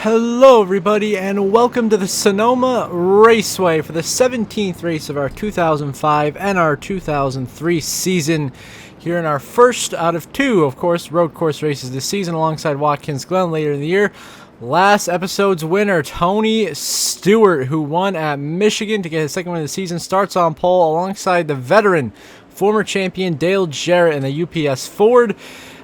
Hello everybody and welcome to the Sonoma Raceway for the 17th race of our 2005 and our 2003 season. Here in our first out of two, of course, road course races this season alongside Watkins Glen later in the year. Last episode's winner, Tony Stewart, who won at Michigan to get his second win of the season, starts on pole alongside the veteran, former champion Dale Jarrett in the UPS Ford.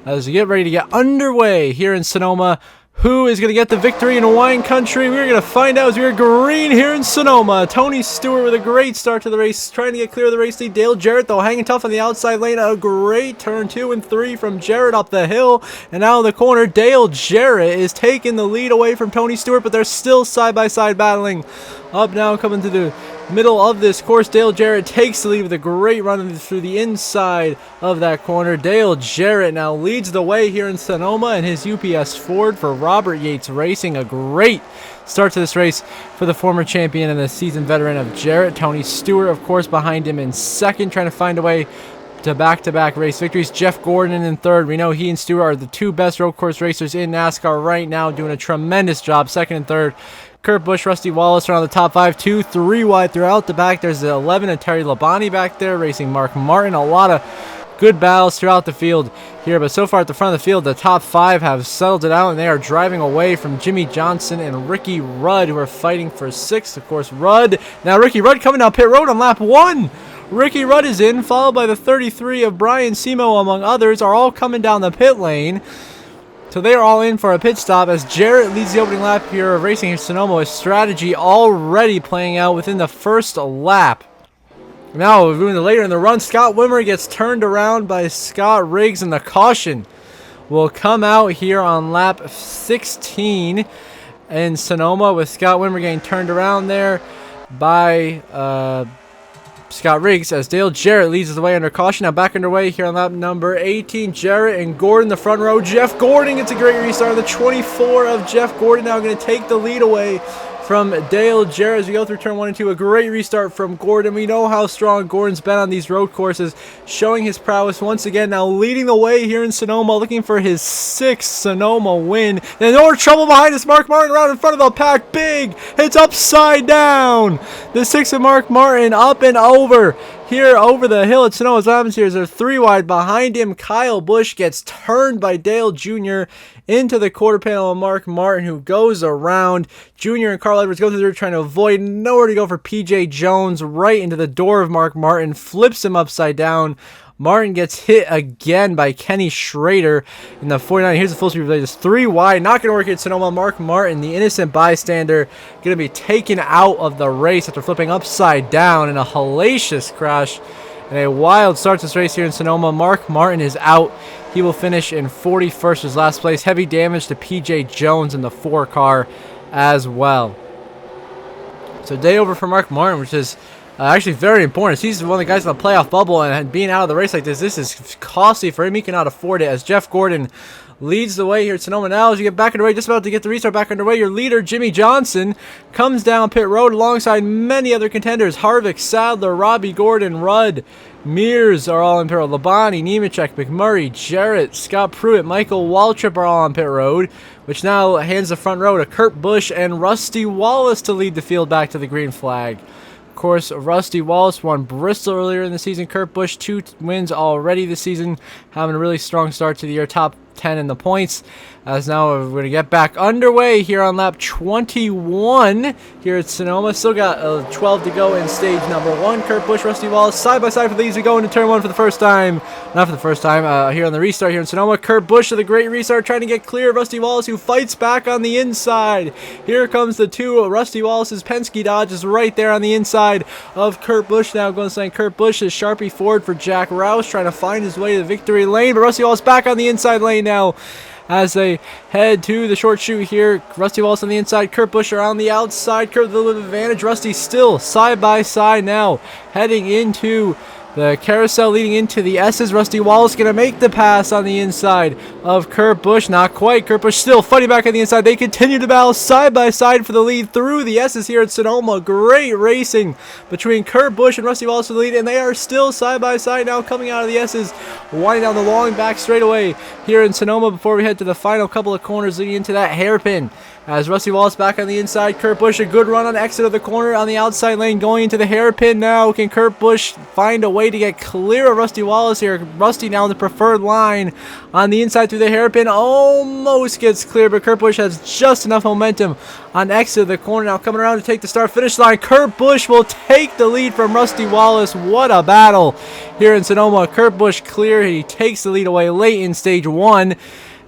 As we get ready to get underway here in Sonoma, who is going to get the victory in wine country? We're going to find out as we're green here in Sonoma. Tony Stewart with a great start to the race, trying to get clear of the race lead. Dale Jarrett, though, hanging tough on the outside lane. A great turn 2 and 3 from Jarrett up the hill. And out of the corner, Dale Jarrett is taking the lead away from Tony Stewart, but they're still side-by-side battling. Up now, coming to the middle of this course, Dale Jarrett takes the lead with a great run through the inside of that corner. Dale Jarrett now leads the way here in Sonoma in his UPS Ford for Robert Yates Racing. A great start to this race for the former champion and the seasoned veteran of Jarrett. Tony Stewart, of course, behind him in second, trying to find a way to back-to-back race victories. Jeff Gordon in third. We know he and Stewart are the two best road course racers in NASCAR right now, doing a tremendous job, second and third. Kurt Busch, Rusty Wallace around the top 5, 2, 3 wide throughout the back. There's the 11 and Terry Labonte back there racing Mark Martin. A lot of good battles throughout the field here, but so far at the front of the field, the top 5 have settled it out, and they are driving away from Jimmy Johnson and Ricky Rudd, who are fighting for 6th. Of course, Ricky Rudd coming down pit road on lap 1. Ricky Rudd is in, followed by the 33 of Brian Simo, among others, are all coming down the pit lane. So they are all in for a pit stop as Jarrett leads the opening lap here of racing in Sonoma with strategy already playing out within the first lap. Now, later in the run, Scott Wimmer gets turned around by Scott Riggs, and the caution will come out here on lap 16 in Sonoma with Scott Wimmer getting turned around there by Scott Riggs as Dale Jarrett leads the way under caution. Now back underway here on lap number 18. Jarrett and Gordon the front row. Jeff Gordon gets a great restart. The 24 of Jeff Gordon now going to take the lead away from Dale Jarrett as we go through turn 1 and 2. A great restart from Gordon. We know how strong Gordon's been on these road courses, showing his prowess once again, now leading the way here in Sonoma, looking for his 6th Sonoma win. And no more trouble behind us. Mark Martin around in front of the pack. Big. It's upside down. The 6th of Mark Martin up and over. Here over the hill at Sonoma. What happens here is they're 3 wide behind him. Kyle Busch gets turned by Dale Jr. into the quarter panel of Mark Martin, who goes around. Jr. and Carl Edwards go through there trying to avoid. Nowhere to go for PJ Jones, right into the door of Mark Martin. Flips him upside down. Martin gets hit again by Kenny Schrader in the 49. Here's the full speed relay. Just 3 wide. Not going to work at Sonoma. Mark Martin, the innocent bystander, going to be taken out of the race after flipping upside down in a hellacious crash. And a wild start to this race here in Sonoma. Mark Martin is out. He will finish in 41st, his last place. Heavy damage to PJ Jones in the 4 car as well. So day over for Mark Martin, which is actually very important. He's one of the guys in the playoff bubble, and being out of the race like this is costly for him. He cannot afford it as Jeff Gordon leads the way here at Sonoma. Now as you get back underway, just about to get the restart back underway, your leader, Jimmy Johnson, comes down pit road alongside many other contenders. Harvick, Sadler, Robbie Gordon, Rudd, Mears are all in pit road. Labonte, Nemechek, McMurray, Jarrett, Scott Pruitt, Michael Waltrip are all on pit road, which now hands the front row to Kurt Busch and Rusty Wallace to lead the field back to the green flag. Of course, Rusty Wallace won Bristol earlier in the season. Kurt Busch, 2 wins already this season, having a really strong start to the year, top 10 in the points. As now we're going to get back underway here on lap 21 here at Sonoma. Still got 12 to go in stage number 1. Kurt Busch, Rusty Wallace side by side for these. We go into turn 1 for the first time. Not for the first time here on the restart here in Sonoma. Kurt Busch with a great restart, trying to get clear of Rusty Wallace, who fights back on the inside. Here comes the 2 of Rusty Wallace's Penske Dodge is right there on the inside of Kurt Busch. Now going to say Kurt Busch is Sharpie Ford for Jack Rouse, trying to find his way to the victory lane. But Rusty Wallace back on the inside lane now as they head to the short chute here. Rusty Wallace on the inside, Kurt Busch around the outside. Kurt with a little advantage. Rusty still side by side now, heading into The carousel leading into the S's. Rusty Wallace going to make the pass on the inside of Kurt Busch. Not quite. Kurt Busch still fighting back on the inside. They continue to battle side by side for the lead through the S's here at Sonoma. Great racing between Kurt Busch and Rusty Wallace for the lead, and they are still side by side now coming out of the S's, winding down the long back straightaway here in Sonoma before we head to the final couple of corners leading into that hairpin As Rusty Wallace back on the inside, Kurt Busch a good run on the exit of the corner on the outside lane, going into the hairpin now. Can Kurt Busch find a way to get clear of Rusty Wallace here? Rusty now in the preferred line on the inside through the hairpin, almost gets clear, but Kurt Busch has just enough momentum on the exit of the corner. Now coming around to take the start-finish line, Kurt Busch will take the lead from Rusty Wallace. What a battle here in Sonoma. Kurt Busch clear, he takes the lead away late in stage 1.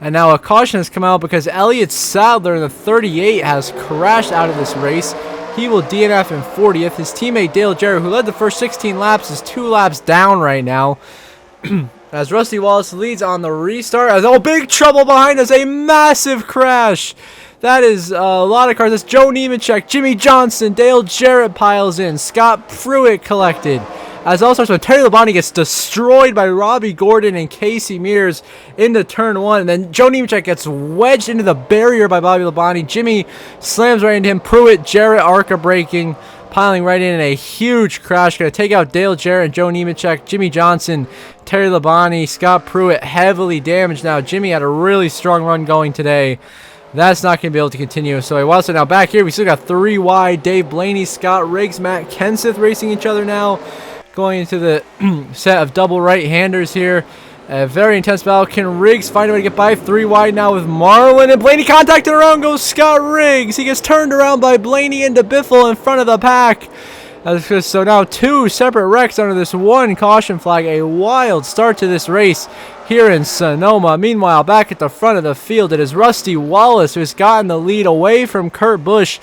And now a caution has come out because Elliott Sadler in the 38 has crashed out of this race. He will DNF in 40th. His teammate Dale Jarrett, who led the first 16 laps, is 2 laps down right now. As Rusty Wallace leads on the restart. As big trouble behind us, a massive crash. That is a lot of cars. That's Joe Nemechek, Jimmy Johnson, Dale Jarrett piles in. Scott Pruitt collected. As all starts with Terry Labonte gets destroyed by Robbie Gordon and Casey Mears into turn 1. And then Joe Nemechek gets wedged into the barrier by Bobby Labonte. Jimmy slams right into him. Pruitt, Jarrett, ARCA braking, piling right in a huge crash. Going to take out Dale Jarrett and Joe Nemechek. Jimmy Johnson, Terry Labonte, Scott Pruitt heavily damaged now. Jimmy had a really strong run going today. That's not going to be able to continue. So while now back here, we still got 3 wide. Dave Blaney, Scott Riggs, Matt Kenseth racing each other now. Going into the set of double right-handers here. A very intense battle. Can Riggs find a way to get by? 3 wide now with Marlin. And Blaney contacted around goes Scott Riggs. He gets turned around by Blaney into Biffle in front of the pack. So now 2 separate wrecks under this 1 caution flag. A wild start to this race here in Sonoma. Meanwhile, back at the front of the field, it is Rusty Wallace who has gotten the lead away from Kurt Busch.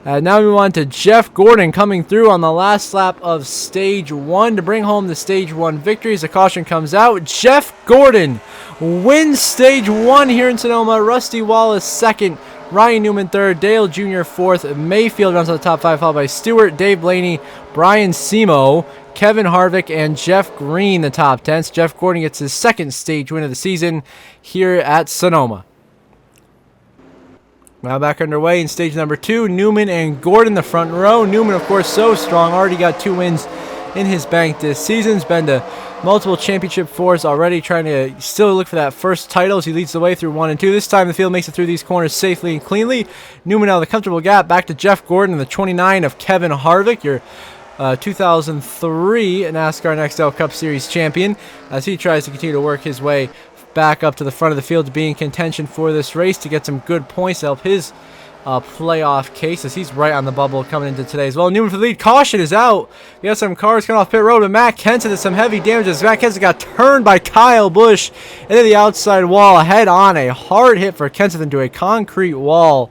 Now we move on to Jeff Gordon coming through on the last lap of stage 1 to bring home the stage 1 victory as the caution comes out. Jeff Gordon wins stage 1 here in Sonoma. Rusty Wallace 2nd, Ryan Newman 3rd, Dale Jr. 4th, Mayfield runs on the top 5 followed by Stewart, Dave Blaney, Brian Simo, Kevin Harvick, and Jeff Green the top 10s. Jeff Gordon gets his 2nd stage win of the season here at Sonoma. Now back underway in stage number 2, Newman and Gordon the front row. Newman, of course, so strong, already got 2 wins in his bank this season. He's been to multiple championship fours already, trying to still look for that first title as he leads the way through 1 and 2. This time the field makes it through these corners safely and cleanly. Newman out of the comfortable gap, back to Jeff Gordon in the 29 of Kevin Harvick, your 2003 NASCAR NXL Cup Series champion, as he tries to continue to work his way back up to the front of the field to be in contention for this race to get some good points to help his playoff case as he's right on the bubble coming into today as well. Newman for the lead. Caution is out. We got some cars coming off pit road, but Matt Kenseth has some heavy damages. Matt Kenseth got turned by Kyle Busch into the outside wall, head on. A hard hit for Kenseth into a concrete wall.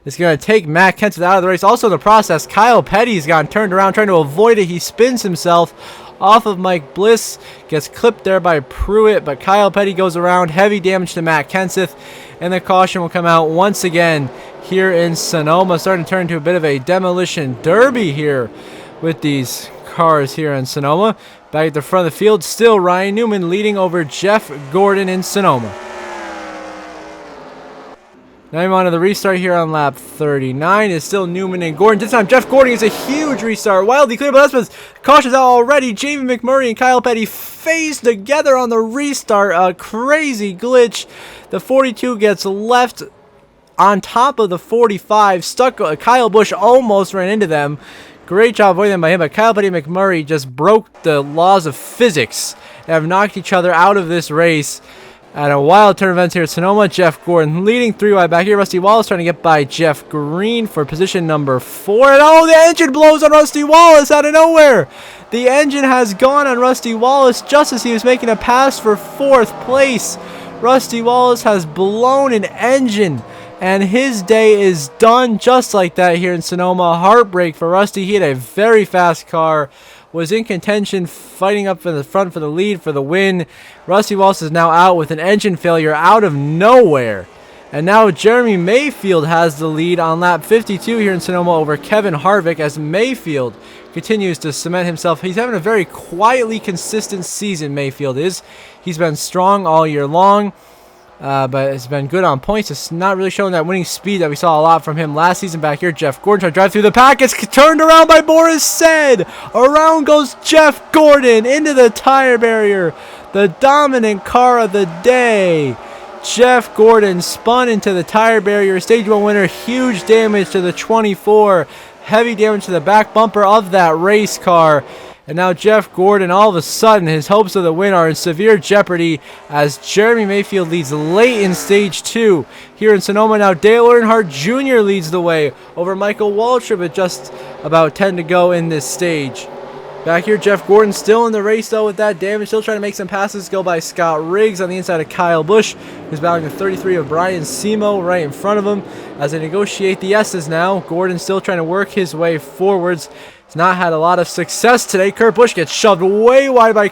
It's going to take Matt Kenseth out of the race. Also in the process, Kyle Petty's gotten turned around trying to avoid it. He spins himself off of Mike Bliss, gets clipped there by Pruitt, but Kyle Petty goes around. Heavy damage to Matt Kenseth, and the caution will come out once again here in Sonoma. Starting to turn into a bit of a demolition derby here with these cars here in Sonoma. Back at the front of the field, still Ryan Newman leading over Jeff Gordon in Sonoma. Now I'm on to the restart here on lap 39. It's still Newman and Gordon. This time Jeff Gordon gets a huge restart. Wildly clear, but that's caution's out already. Jamie McMurray and Kyle Petty face together on the restart. A crazy glitch. The 42 gets left on top of the 45. Stuck. Kyle Busch almost ran into them. Great job avoiding them by him, but Kyle Petty and McMurray just broke the laws of physics and have knocked each other out of this race. At a wild turn of events here at Sonoma, Jeff Gordon leading 3 wide back here. Rusty Wallace trying to get by Jeff Green for position number 4. And oh, the engine blows on Rusty Wallace out of nowhere. The engine has gone on Rusty Wallace just as he was making a pass for 4th place. Rusty Wallace has blown an engine, and his day is done just like that here in Sonoma. Heartbreak for Rusty. He had a very fast car, was in contention, fighting up in the front for the lead for the win. Rusty Wallace is now out with an engine failure out of nowhere. And now Jeremy Mayfield has the lead on lap 52 here in Sonoma over Kevin Harvick as Mayfield continues to cement himself. He's having a very quietly consistent season, Mayfield is. He's been strong all year long, but it's been good on points. It's not really showing that winning speed that we saw a lot from him last season. Back here, Jeff Gordon trying to drive through the pack. It's turned around by Boris Said. Around goes Jeff Gordon into the tire barrier. The dominant car of the day. Jeff Gordon spun into the tire barrier. Stage 1 winner. Huge damage to the 24. Heavy damage to the back bumper of that race car. And now Jeff Gordon, all of a sudden, his hopes of the win are in severe jeopardy as Jeremy Mayfield leads late in Stage 2. Here in Sonoma now, Dale Earnhardt Jr. leads the way over Michael Waltrip with just about 10 to go in this stage. Back here, Jeff Gordon still in the race, though, with that damage. Still trying to make some passes go by Scott Riggs on the inside of Kyle Busch, who's battling the 33 of Brian Simo right in front of him as they negotiate the S's now. Gordon still trying to work his way forwards. He's not had a lot of success today. Kurt Busch gets shoved way wide by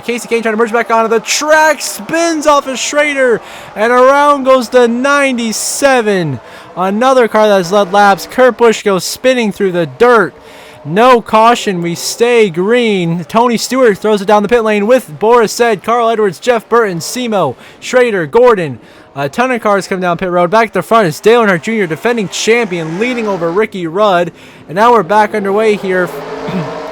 Casey Kane, trying to merge back onto the track. Spins off of Schrader, and around goes the 97. Another car that has led laps. Kurt Busch goes spinning through the dirt. No caution, we stay green. Tony Stewart throws it down the pit lane with Boris Said, Carl Edwards, Jeff Burton, Simo, Schrader, Gordon. A ton of cars come down pit road. Back at the front is Dale Earnhardt Jr., defending champion, leading over Ricky Rudd. And now we're back underway here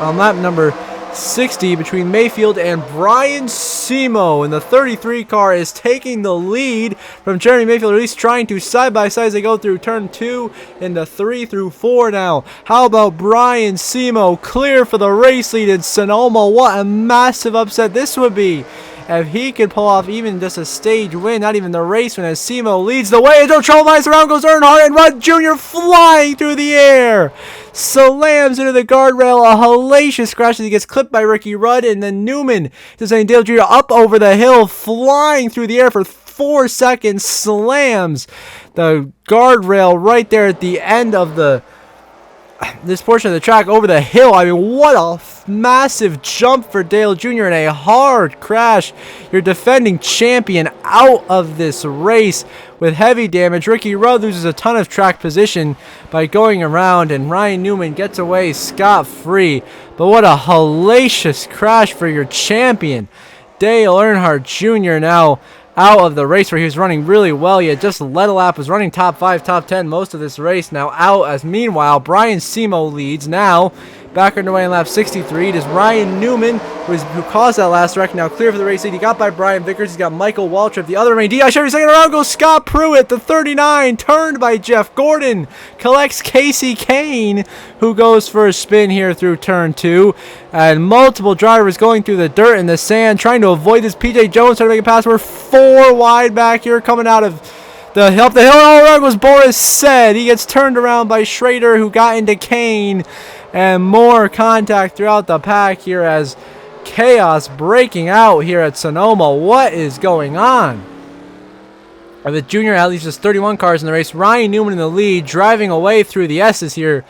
on lap number 60 between Mayfield and Brian Simo. And the 33 car is taking the lead from Jeremy Mayfield, or at least trying to side by side as they go through turn 2 into 3 through 4 now. How about Brian Simo clear for the race lead in Sonoma? What a massive upset this would be if he could pull off even just a stage win, not even the race win, as Simo leads the way. Into trouble lines, around goes Earnhardt, and Rudd Jr. flying through the air. Slams into the guardrail, a hellacious crash as he gets clipped by Ricky Rudd, and then Newman to send Dale Jr. up over the hill, flying through the air for 4 seconds, slams the guardrail right there at the end of this portion of the track over the hill. I mean, what a massive jump for Dale Jr. and a hard crash. Your defending champion out of this race with heavy damage. Ricky Rudd loses a ton of track position by going around, and Ryan Newman gets away scot-free. But what a hellacious crash for your champion. Dale Earnhardt Jr. now out of the race where he was running really well. He had just led a lap, was running top 5, top 10 most of this race. Now out, as meanwhile Brian Simo leads. Now back underway in lap 63. It is Ryan Newman who caused that last wreck, now clear for the race lead. He got by Brian Vickers. He's got Michael Waltrip, the other remaining DI Chevy. Second around goes Scott Pruitt, the 39, turned by Jeff Gordon. Collects Casey Kane, who goes for a spin here through turn 2. And multiple drivers going through the dirt and the sand, trying to avoid this. PJ Jones trying to make a pass. We're 4 wide back here coming out of the hill. The hill all around was Boris Said. He gets turned around by Schrader, who got into Kane. And more contact throughout the pack here as chaos breaking out here at Sonoma. What is going on? The junior at least just 31 cars in the race. Ryan Newman in the lead, driving away through the S's here,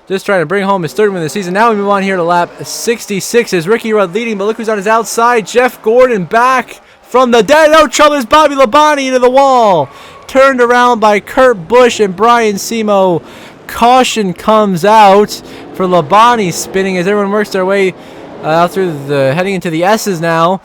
just trying to bring home his third win of the season. Now we move on here to lap 66. Is Ricky Rudd leading, but look who's on his outside. Jeff Gordon back from the dead. No trouble is Bobby Labonte into the wall. Turned around by Kurt Busch and Brian Simo. Caution comes out for Labonte spinning as everyone works their way out through the heading into the S's now.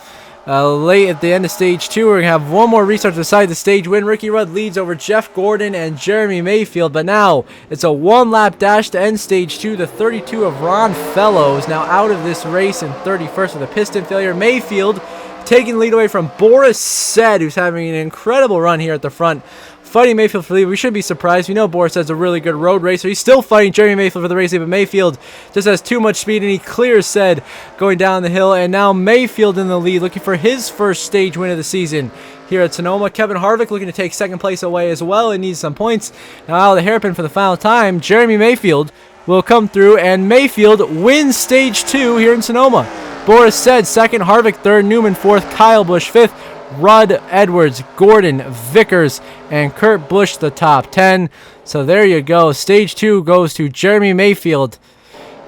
Late at the end of stage 2, we're going to have one more restart to decide the stage win. Ricky Rudd leads over Jeff Gordon and Jeremy Mayfield, but now it's a 1-lap dash to end stage 2. The 32 of Ron Fellows now out of this race in 31st with a piston failure. Mayfield taking the lead away from Boris Said, who's having an incredible run here at the front, fighting Mayfield for the lead. We shouldn't be surprised. We know Boris has a really good road racer. He's still fighting Jeremy Mayfield for the race lead, but Mayfield just has too much speed, and he clears Said going down the hill. And now Mayfield in the lead, looking for his first stage win of the season here at Sonoma. Kevin Harvick looking to take second place away as well and needs some points. Now out of the hairpin for the final time, Jeremy Mayfield will come through, and Mayfield wins stage 2 here in Sonoma. Boris Said second, Harvick third, Newman fourth, Kyle Busch fifth, Rudd, Edwards, Gordon, Vickers, and Kurt Busch the top 10. So there you go. Stage 2 goes to Jeremy Mayfield.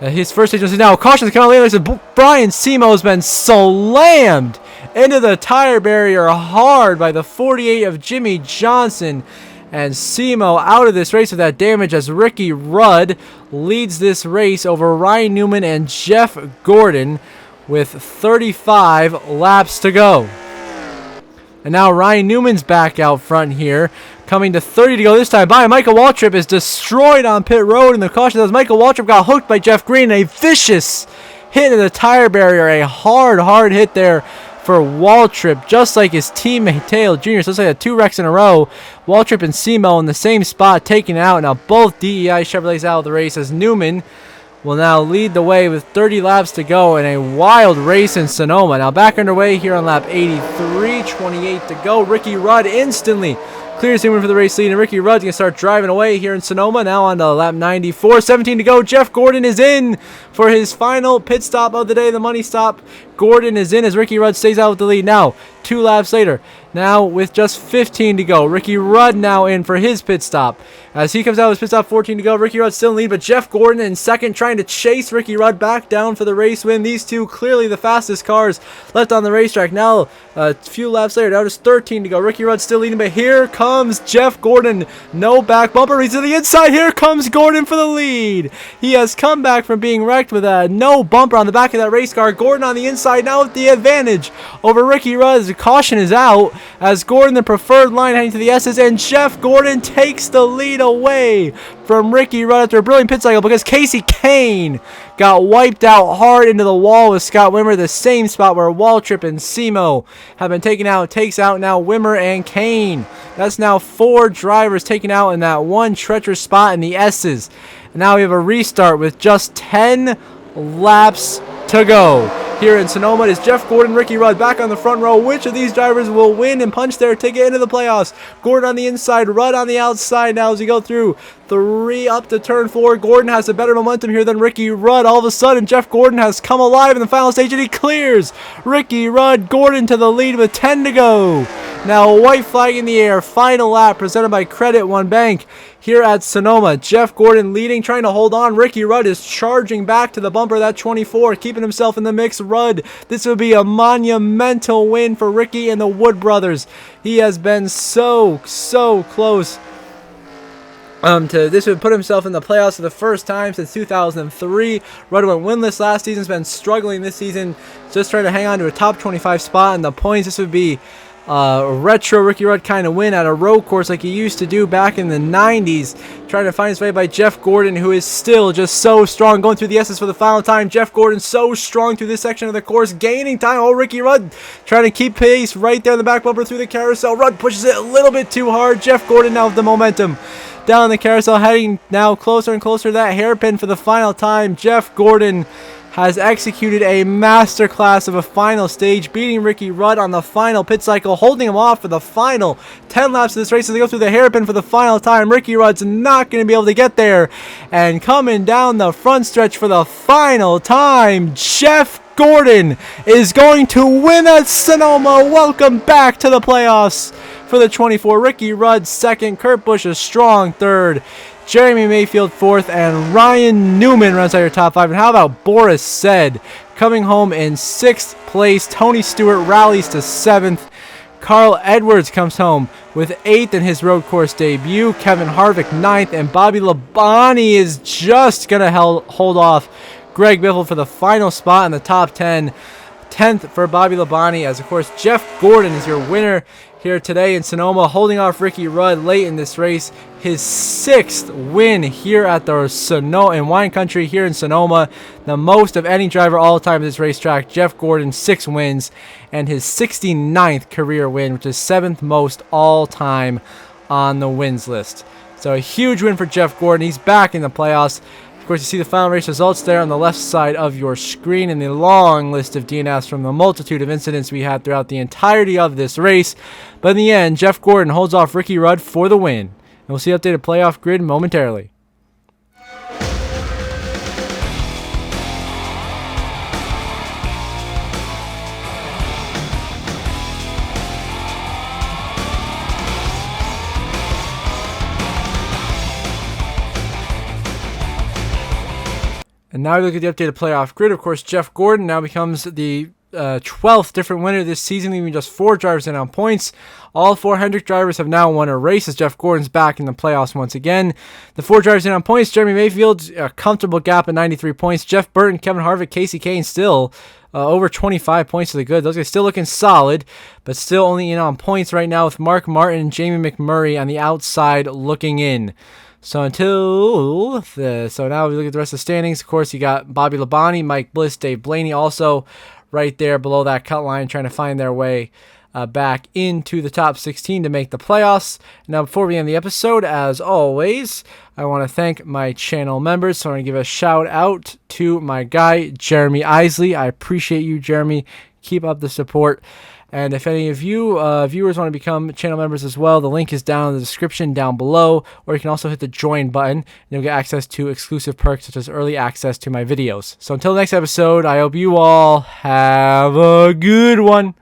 His first stage was now. Caution coming later. Brian Simo has been slammed into the tire barrier hard by the 48 of Jimmy Johnson. And Simo out of this race with that damage as Ricky Rudd leads this race over Ryan Newman and Jeff Gordon with 35 laps to go. And now Ryan Newman's back out front here, coming to 30 to go this time by. Michael Waltrip is destroyed on pit road, and the caution says Michael Waltrip got hooked by Jeff Green. A vicious hit in the tire barrier, a hard hit there for Waltrip, just like his teammate Tail Jr. So it's like 2 wrecks in a row. Waltrip and Simo in the same spot, taken out. Now both DEI Chevrolets out of the race as Newman will now lead the way with 30 laps to go in a wild race in Sonoma. Now back underway here on lap 83, 28 to go. Ricky Rudd instantly clears Newman for the race lead, and Ricky Rudd's going to start driving away here in Sonoma. Now on to lap 94, 17 to go. Jeff Gordon is in for his final pit stop of the day, the money stop. Gordon is in as Ricky Rudd stays out with the lead. Now, 2 laps later, now with just 15 to go, Ricky Rudd now in for his pit stop. As he comes out with his pit stop, 14 to go, Ricky Rudd still in lead, but Jeff Gordon in second, trying to chase Ricky Rudd back down for the race win. These two clearly the fastest cars left on the racetrack. Now, a few laps later, now just 13 to go. Ricky Rudd still leading, but here comes Jeff Gordon. No back bumper. He's to the inside. Here comes Gordon for the lead. He has come back from being wrecked with a no bumper on the back of that race car. Gordon on the inside now with the advantage over Ricky Rudd as the caution is out, as Gordon the preferred line heading to the S's, and Jeff Gordon takes the lead away from Ricky Rudd after a brilliant pit cycle because Casey Kane got wiped out hard into the wall with Scott Wimmer, the same spot where Waltrip and Simo have been taken out. Takes out now Wimmer and Kane. That's now 4 drivers taken out in that one treacherous spot in the S's. And now we have a restart with just 10 laps to go. Here in Sonoma, it is Jeff Gordon, Ricky Rudd back on the front row. Which of these drivers will win and punch their ticket into the playoffs? Gordon on the inside, Rudd on the outside now as we go through 3 up to turn 4. Gordon has a better momentum here than Ricky Rudd. All of a sudden, Jeff Gordon has come alive in the final stage and he clears Ricky Rudd. Gordon to the lead with 10 to go. Now a white flag in the air. Final lap presented by Credit One Bank here at Sonoma. Jeff Gordon leading, trying to hold on. Ricky Rudd is charging back to the bumper of that 24, keeping himself in the mix. Rudd, this would be a monumental win for Ricky and the Wood brothers. He has been so close. This would put himself in the playoffs for the first time since 2003. Rudd went winless last season, has been struggling this season, just trying to hang on to a top 25 spot in the points. This would be a retro Ricky Rudd kind of win at a road course like he used to do back in the 90s. Trying to find his way by Jeff Gordon, who is still just so strong. Going through the S's for the final time. Jeff Gordon so strong through this section of the course. Gaining time. Oh, Ricky Rudd trying to keep pace right there in the back bumper through the carousel. Rudd pushes it a little bit too hard. Jeff Gordon now with the momentum. Down the carousel, heading now closer and closer to that hairpin for the final time. Jeff Gordon has executed a masterclass of a final stage, beating Ricky Rudd on the final pit cycle, holding him off for the final 10 laps of this race as they go through the hairpin for the final time. Ricky Rudd's not going to be able to get there. And coming down the front stretch for the final time, Jeff Gordon is going to win at Sonoma. Welcome back to the playoffs for the 24. Ricky Rudd second, Kurt Busch a strong third, Jeremy Mayfield 4th, and Ryan Newman runs out your top 5. And how about Boris Said coming home in 6th place? Tony Stewart rallies to 7th. Carl Edwards comes home with 8th in his road course debut. Kevin Harvick 9th, and Bobby Labonte is just going to hold off Greg Biffle for the final spot in the top 10. 10th for Bobby Labonte, as of course Jeff Gordon is your winner here today in Sonoma, holding off Ricky Rudd late in this race. His 6th win here at the Sonoma in Wine Country here in Sonoma, the most of any driver all time at this racetrack. Jeff Gordon 6 wins and his 69th career win, which is 7th most all time on the wins list. So a huge win for Jeff Gordon. He's back in the playoffs. Of course, you see the final race results there on the left side of your screen and the long list of DNFs from the multitude of incidents we had throughout the entirety of this race. But in the end, Jeff Gordon holds off Ricky Rudd for the win. And we'll see the updated playoff grid momentarily. And now we look at the updated playoff grid. Of course, Jeff Gordon now becomes the 12th different winner this season, leaving just 4 drivers in on points. All 4 Hendrick drivers have now won a race as Jeff Gordon's back in the playoffs once again. The 4 drivers in on points: Jeremy Mayfield, a comfortable gap at 93 points. Jeff Burton, Kevin Harvick, Casey Kane still over 25 points to the good. Those guys still looking solid, but still only in on points right now with Mark Martin and Jamie McMurray on the outside looking in. So now we look at the rest of the standings. Of course, you got Bobby Labonte, Mike Bliss, Dave Blaney also right there below that cut line, trying to find their way back into the top 16 to make the playoffs. Now, before we end the episode, as always, I want to thank my channel members. So I want to give a shout out to my guy, Jeremy Isley. I appreciate you, Jeremy. Keep up the support. And if any of you viewers want to become channel members as well, the link is down in the description down below, or you can also hit the join button, and you'll get access to exclusive perks such as early access to my videos. So until the next episode, I hope you all have a good one.